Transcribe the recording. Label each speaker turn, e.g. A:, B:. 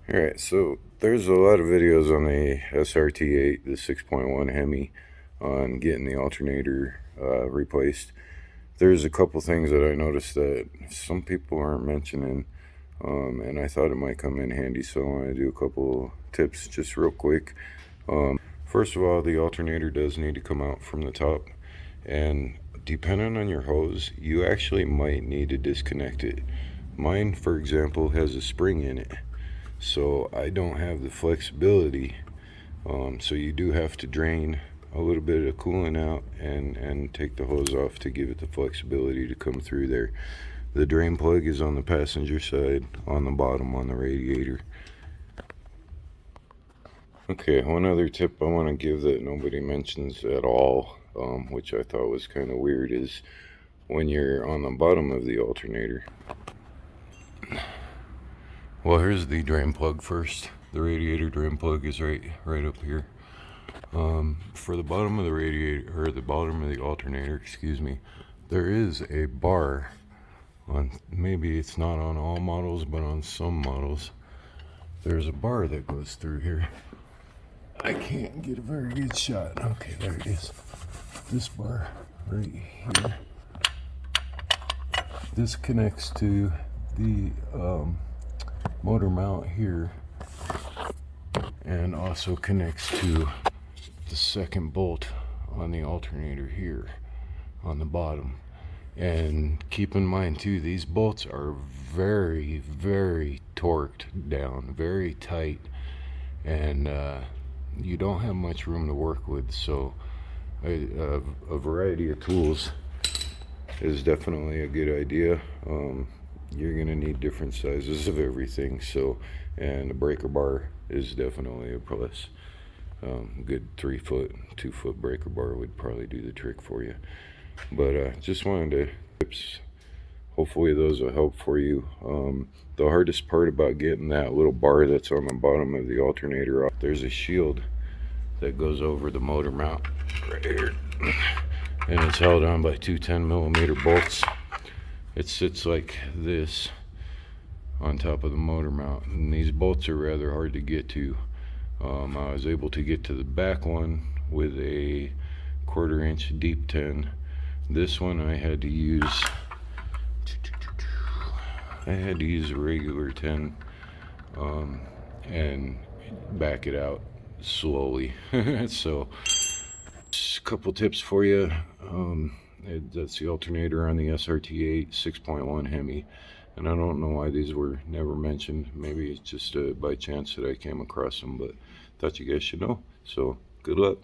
A: Alright, so there's a lot of videos on the SRT8, the 6.1 Hemi, on getting the alternator replaced. There's a couple things that I noticed that some people aren't mentioning, and I thought it might come in handy, so I want to do a couple tips just real quick. First of all, the alternator does need to come out from the top, and depending on your hose, you actually might need to disconnect it. Mine, for example, has a spring in it, so I don't have the flexibility, so you do have to drain a little bit of coolant out and take the hose off to give it the flexibility to come through there. The drain plug is on the passenger side on the bottom on the radiator. Okay, one other tip I want to give that nobody mentions at all, which I thought was kind of weird, is when you're on the bottom of the alternator. Well, here's the drain plug first. The radiator drain plug is right up here. For the bottom of the radiator, or the bottom of the alternator, excuse me, there is a bar on, maybe it's not on all models, but on some models, there's a bar that goes through here. I can't get a very good shot. Okay, there it is. This bar right here. This connects to the motor mount here, and also connects to the second bolt on the alternator here on the bottom. And keep in mind too, these bolts are very torqued down, very tight, and you don't have much room to work with, so a variety of tools is definitely a good idea. You're gonna need different sizes of everything, so, and a breaker bar is definitely a plus. Good 3-foot, 2-foot breaker bar would probably do the trick for you. But just wanted to tips. Hopefully those will help for you. The hardest part about getting that little bar that's on the bottom of the alternator off, there's a shield that goes over the motor mount right here, and it's held on by two 10mm bolts. It sits like this on top of the motor mount, and these bolts are rather hard to get to. I was able to get to the back one with a 1/4 inch deep 10. This one I had to use a regular 10, and back it out slowly. So just a couple tips for you. That's the alternator on the SRT8 6.1 Hemi, and I don't know why these were never mentioned. Maybe it's just by chance that I came across them, but thought you guys should know. So good luck.